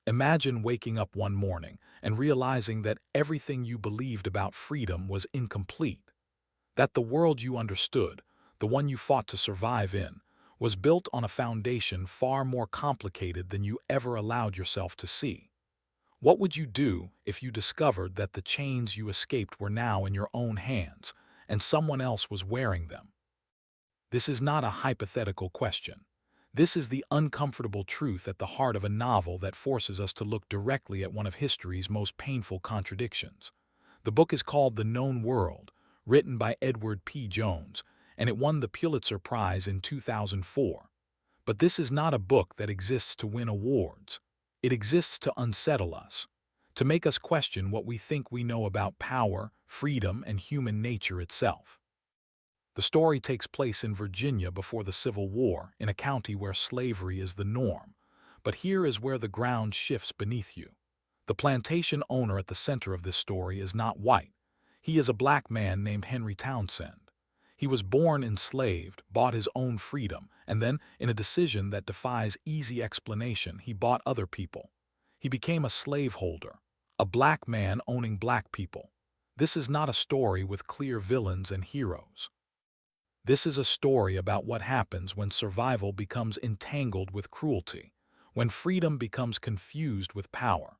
Imagine waking up one morning and realizing that everything you believed about freedom was incomplete, that the world you understood, the one you fought to survive in, was built on a foundation far more complicated than you ever allowed yourself to see. What would you do if you discovered that the chains you escaped were now in your own hands and someone else was wearing them? This is not a hypothetical question. This is the uncomfortable truth at the heart of a novel that forces us to look directly at one of history's most painful contradictions. The book is called The Known World, written by Edward P. Jones, and it won the Pulitzer Prize in 2004. But this is not a book that exists to win awards. It exists to unsettle us, to make us question what we think we know about power, freedom, and human nature itself. The story takes place in Virginia before the Civil War, in a county where slavery is the norm. But here is where the ground shifts beneath you. The plantation owner at the center of this story is not white. He is a black man named Henry Townsend. He was born enslaved, bought his own freedom, and then, in a decision that defies easy explanation, he bought other people. He became a slaveholder, a black man owning black people. This is not a story with clear villains and heroes. This is a story about what happens when survival becomes entangled with cruelty, when freedom becomes confused with power.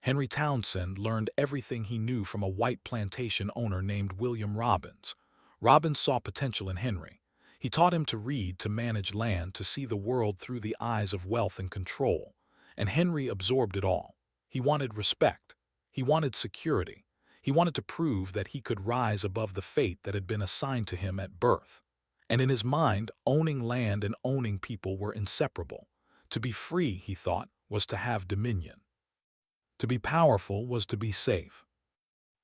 Henry Townsend learned everything he knew from a white plantation owner named William Robbins. Robbins saw potential in Henry. He taught him to read, to manage land, to see the world through the eyes of wealth and control. And Henry absorbed it all. He wanted respect. He wanted security. He wanted to prove that he could rise above the fate that had been assigned to him at birth. And in his mind, owning land and owning people were inseparable. To be free, he thought, was to have dominion. To be powerful was to be safe.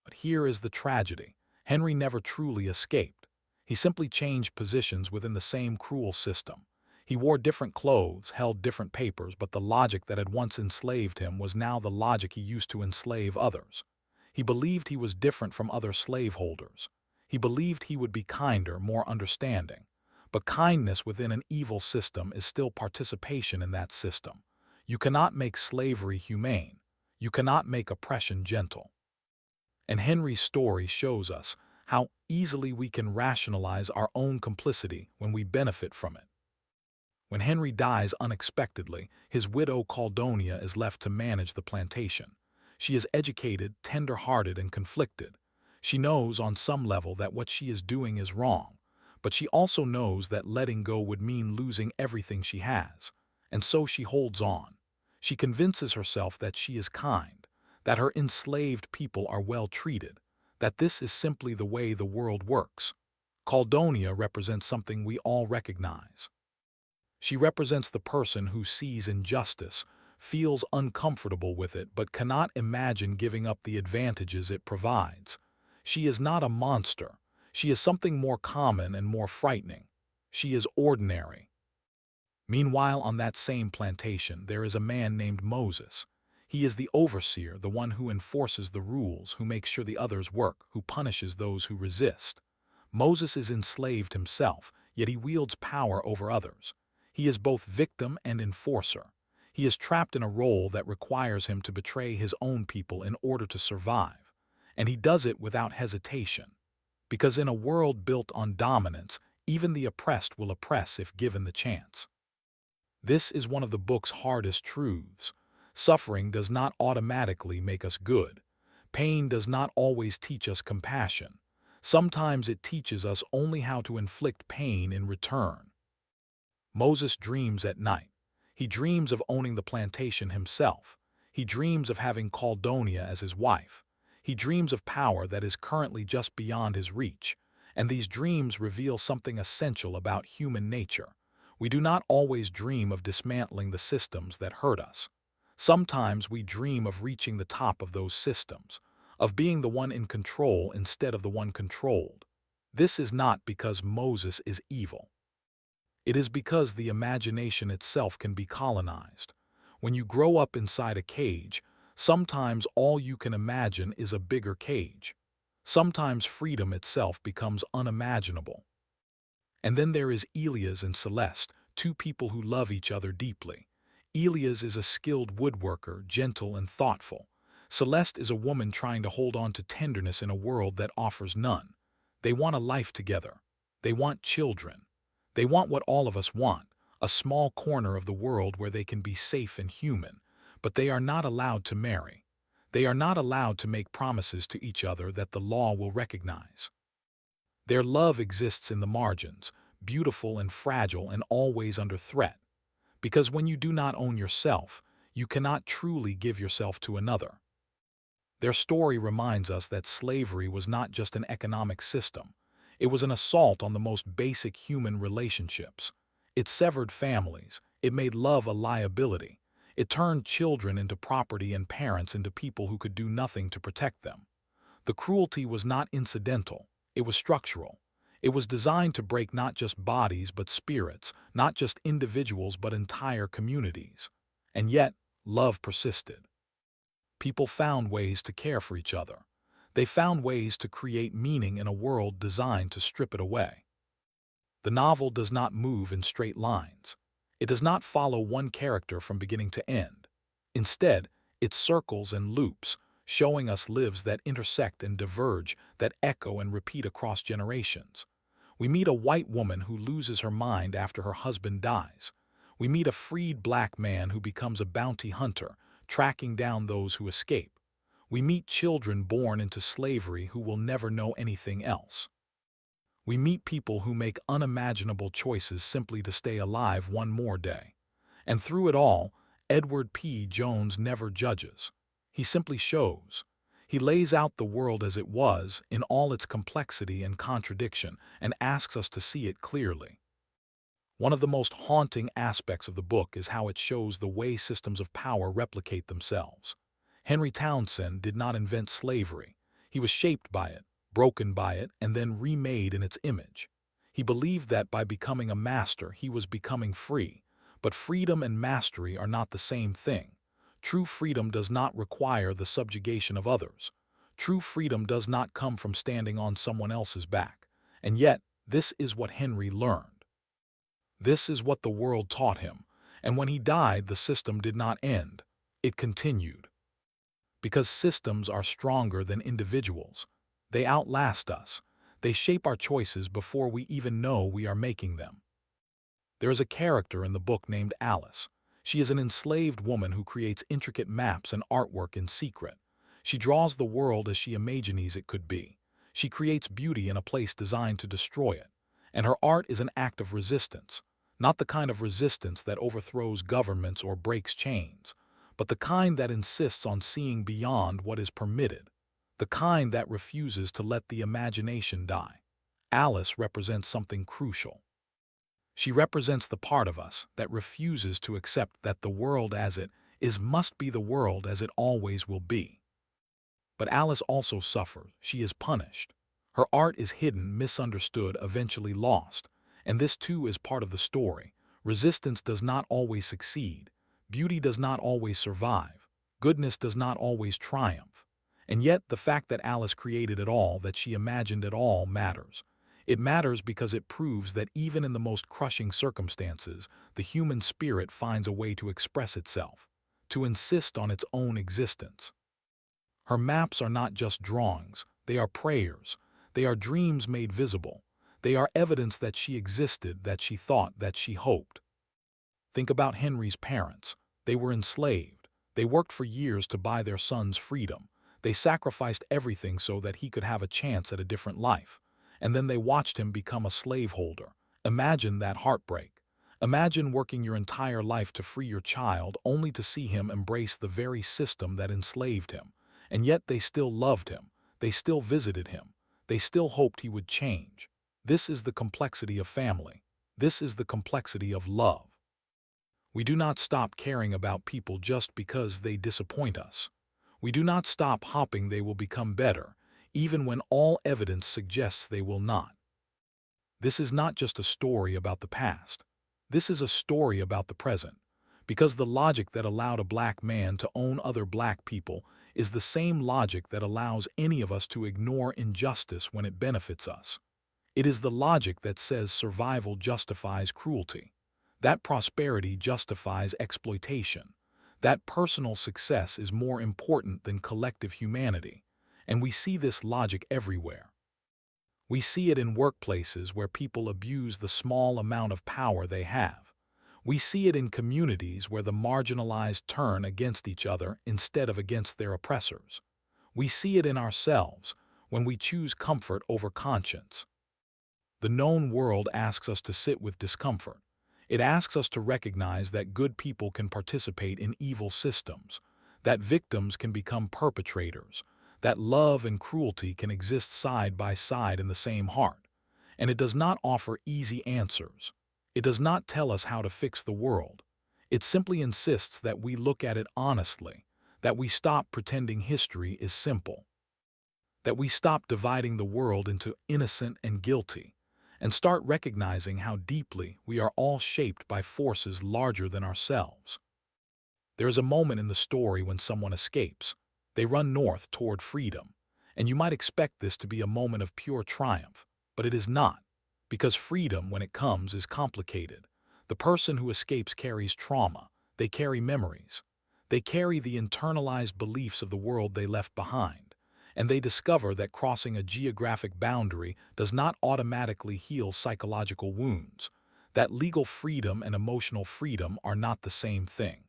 But here is the tragedy. Henry never truly escaped. He simply changed positions within the same cruel system. He wore different clothes, held different papers, but the logic that had once enslaved him was now the logic he used to enslave others. He believed he was different from other slaveholders. He believed he would be kinder, more understanding. But kindness within an evil system is still participation in that system. You cannot make slavery humane. You cannot make oppression gentle. And Henry's story shows us how easily we can rationalize our own complicity when we benefit from it. When Henry dies unexpectedly, his widow Caldonia is left to manage the plantation. She is educated, tender-hearted, and conflicted. She knows on some level that what she is doing is wrong, but she also knows that letting go would mean losing everything she has. And so she holds on. She convinces herself that she is kind, that her enslaved people are well treated, that this is simply the way the world works. Caldonia represents something we all recognize. She represents the person who sees injustice, feels uncomfortable with it, but cannot imagine giving up the advantages it provides. She is not a monster. She is something more common and more frightening. She is ordinary. Meanwhile, on that same plantation, there is a man named Moses. He is the overseer, the one who enforces the rules, who makes sure the others work, who punishes those who resist. Moses is enslaved himself, yet he wields power over others. He is both victim and enforcer. He is trapped in a role that requires him to betray his own people in order to survive. And he does it without hesitation. Because in a world built on dominance, even the oppressed will oppress if given the chance. This is one of the book's hardest truths. Suffering does not automatically make us good. Pain does not always teach us compassion. Sometimes it teaches us only how to inflict pain in return. Moses dreams at night. He dreams of owning the plantation himself. He dreams of having Caldonia as his wife. He dreams of power that is currently just beyond his reach. And these dreams reveal something essential about human nature. We do not always dream of dismantling the systems that hurt us. Sometimes we dream of reaching the top of those systems, of being the one in control instead of the one controlled. This is not because Moses is evil. It is because the imagination itself can be colonized. When you grow up inside a cage, sometimes all you can imagine is a bigger cage. Sometimes freedom itself becomes unimaginable. And then there is Elias and Celeste, two people who love each other deeply. Elias is a skilled woodworker, gentle and thoughtful. Celeste is a woman trying to hold on to tenderness in a world that offers none. They want a life together. They want children. They want what all of us want, a small corner of the world where they can be safe and human, but they are not allowed to marry. They are not allowed to make promises to each other that the law will recognize. Their love exists in the margins, beautiful and fragile and always under threat. Because when you do not own yourself, you cannot truly give yourself to another. Their story reminds us that slavery was not just an economic system. It was an assault on the most basic human relationships. It severed families. It made love a liability. It turned children into property and parents into people who could do nothing to protect them. The cruelty was not incidental. It was structural. It was designed to break not just bodies but spirits, not just individuals but entire communities. And yet, love persisted. People found ways to care for each other. They found ways to create meaning in a world designed to strip it away. The novel does not move in straight lines. It does not follow one character from beginning to end. Instead, it circles and loops, showing us lives that intersect and diverge, that echo and repeat across generations. We meet a white woman who loses her mind after her husband dies. We meet a freed black man who becomes a bounty hunter, tracking down those who escape. We meet children born into slavery who will never know anything else. We meet people who make unimaginable choices simply to stay alive one more day. And through it all, Edward P. Jones never judges. He simply shows. He lays out the world as it was, in all its complexity and contradiction, and asks us to see it clearly. One of the most haunting aspects of the book is how it shows the way systems of power replicate themselves. Henry Townsend did not invent slavery. He was shaped by it, broken by it, and then remade in its image. He believed that by becoming a master, he was becoming free. But freedom and mastery are not the same thing. True freedom does not require the subjugation of others. True freedom does not come from standing on someone else's back. And yet, this is what Henry learned. This is what the world taught him. And when he died, the system did not end. It continued. Because systems are stronger than individuals. They outlast us. They shape our choices before we even know we are making them. There is a character in the book named Alice. She is an enslaved woman who creates intricate maps and artwork in secret. She draws the world as she imagines it could be. She creates beauty in a place designed to destroy it. And her art is an act of resistance. Not the kind of resistance that overthrows governments or breaks chains, but the kind that insists on seeing beyond what is permitted. The kind that refuses to let the imagination die. Alice represents something crucial. She represents the part of us that refuses to accept that the world as it is must be the world as it always will be. But Alice also suffers. She is punished. Her art is hidden, misunderstood, eventually lost. And this too is part of the story. Resistance does not always succeed. Beauty does not always survive. Goodness does not always triumph. And yet the fact that Alice created it all, that she imagined it all, matters. It matters because it proves that even in the most crushing circumstances, the human spirit finds a way to express itself, to insist on its own existence. Her maps are not just drawings, they are prayers. They are dreams made visible. They are evidence that she existed, that she thought, that she hoped. Think about Henry's parents. They were enslaved. They worked for years to buy their son's freedom. They sacrificed everything so that he could have a chance at a different life. And then they watched him become a slaveholder. Imagine that heartbreak. Imagine working your entire life to free your child only to see him embrace the very system that enslaved him. And yet they still loved him. They still visited him. They still hoped he would change. This is the complexity of family. This is the complexity of love. We do not stop caring about people just because they disappoint us. We do not stop hoping they will become better, even when all evidence suggests they will not. This is not just a story about the past. This is a story about the present, because the logic that allowed a black man to own other black people is the same logic that allows any of us to ignore injustice when it benefits us. It is the logic that says survival justifies cruelty. That prosperity justifies exploitation. That personal success is more important than collective humanity. And we see this logic everywhere. We see it in workplaces where people abuse the small amount of power they have. We see it in communities where the marginalized turn against each other instead of against their oppressors. We see it in ourselves when we choose comfort over conscience. The known world asks us to sit with discomfort. It asks us to recognize that good people can participate in evil systems, that victims can become perpetrators, that love and cruelty can exist side by side in the same heart. And it does not offer easy answers. It does not tell us how to fix the world. It simply insists that we look at it honestly, that we stop pretending history is simple, that we stop dividing the world into innocent and guilty, and start recognizing how deeply we are all shaped by forces larger than ourselves. There is a moment in the story when someone escapes. They run north toward freedom, and you might expect this to be a moment of pure triumph, but it is not, because freedom, when it comes, is complicated. The person who escapes carries trauma. They carry memories. They carry the internalized beliefs of the world they left behind, and they discover that crossing a geographic boundary does not automatically heal psychological wounds, that legal freedom and emotional freedom are not the same thing.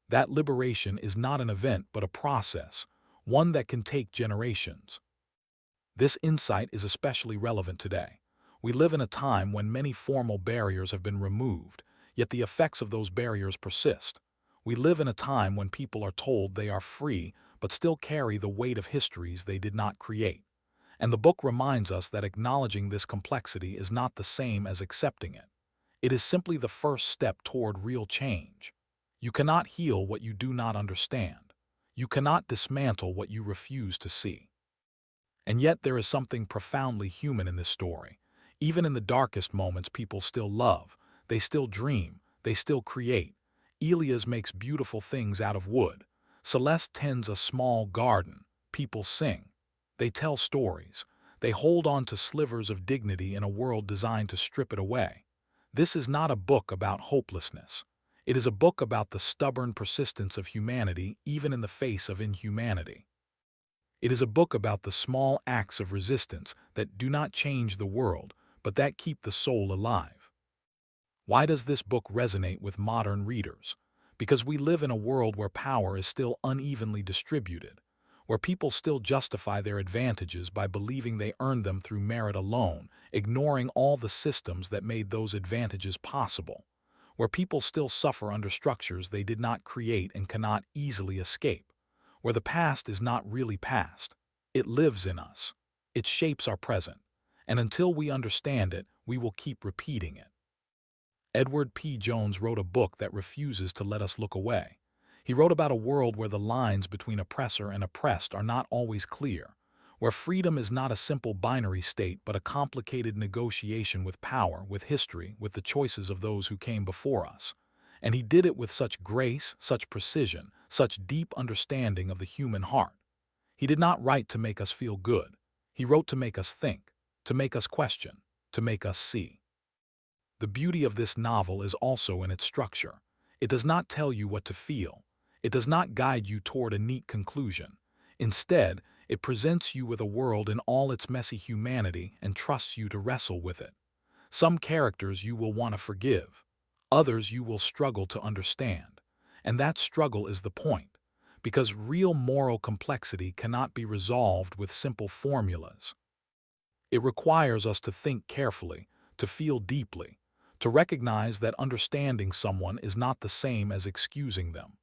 That liberation is not an event but a process, one that can take generations. This insight is especially relevant today. We live in a time when many formal barriers have been removed, yet the effects of those barriers persist. We live in a time when people are told they are free but still carry the weight of histories they did not create. And the book reminds us that acknowledging this complexity is not the same as accepting it. It is simply the first step toward real change. You cannot heal what you do not understand. You cannot dismantle what you refuse to see. And yet there is something profoundly human in this story. Even in the darkest moments, people still love. They still dream. They still create. Elias makes beautiful things out of wood. Celeste tends a small garden. People sing. They tell stories. They hold on to slivers of dignity in a world designed to strip it away. This is not a book about hopelessness. It is a book about the stubborn persistence of humanity even in the face of inhumanity. It is a book about the small acts of resistance that do not change the world, but that keep the soul alive. Why does this book resonate with modern readers? Because we live in a world where power is still unevenly distributed, where people still justify their advantages by believing they earned them through merit alone, ignoring all the systems that made those advantages possible, where people still suffer under structures they did not create and cannot easily escape, where the past is not really past. It lives in us. It shapes our present. And until we understand it, we will keep repeating it. Edward P. Jones wrote a book that refuses to let us look away. He wrote about a world where the lines between oppressor and oppressed are not always clear, where freedom is not a simple binary state but a complicated negotiation with power, with history, with the choices of those who came before us. And he did it with such grace, such precision, such deep understanding of the human heart. He did not write to make us feel good. He wrote to make us think, to make us question, to make us see. The beauty of this novel is also in its structure. It does not tell you what to feel. It does not guide you toward a neat conclusion. Instead, it presents you with a world in all its messy humanity and trusts you to wrestle with it. Some characters you will want to forgive. Others you will struggle to understand. And that struggle is the point, because real moral complexity cannot be resolved with simple formulas. It requires us to think carefully, to feel deeply, to recognize that understanding someone is not the same as excusing them.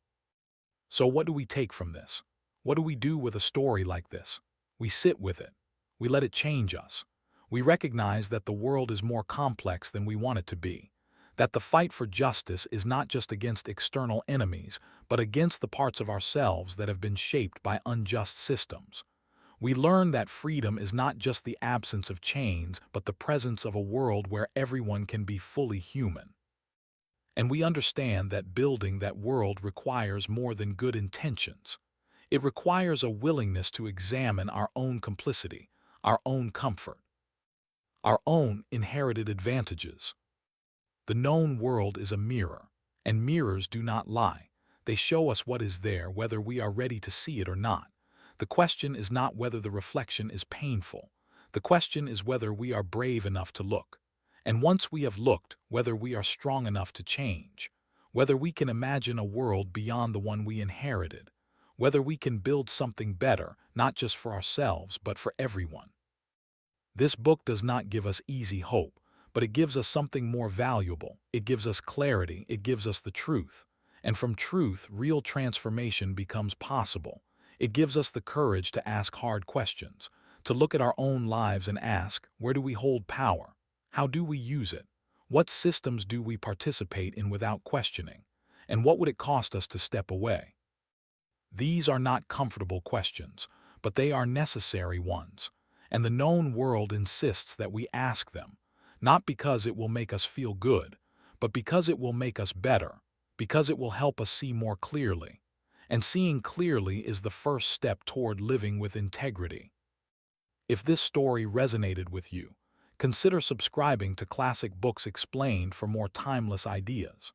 So what do we take from this? What do we do with a story like this? We sit with it. We let it change us. We recognize that the world is more complex than we want it to be, that the fight for justice is not just against external enemies, but against the parts of ourselves that have been shaped by unjust systems. We learn that freedom is not just the absence of chains, but the presence of a world where everyone can be fully human. And we understand that building that world requires more than good intentions. It requires a willingness to examine our own complicity, our own comfort, our own inherited advantages. The known world is a mirror, and mirrors do not lie. They show us what is there, whether we are ready to see it or not. The question is not whether the reflection is painful. The question is whether we are brave enough to look. And once we have looked, whether we are strong enough to change. Whether we can imagine a world beyond the one we inherited. Whether we can build something better, not just for ourselves, but for everyone. This book does not give us easy hope, but it gives us something more valuable. It gives us clarity. It gives us the truth. And from truth, real transformation becomes possible. It gives us the courage to ask hard questions, to look at our own lives and ask, where do we hold power? How do we use it? What systems do we participate in without questioning? And what would it cost us to step away? These are not comfortable questions, but they are necessary ones. And the known world insists that we ask them, not because it will make us feel good, but because it will make us better, because it will help us see more clearly. And seeing clearly is the first step toward living with integrity. If this story resonated with you, consider subscribing to Classic Books Explained for more timeless ideas.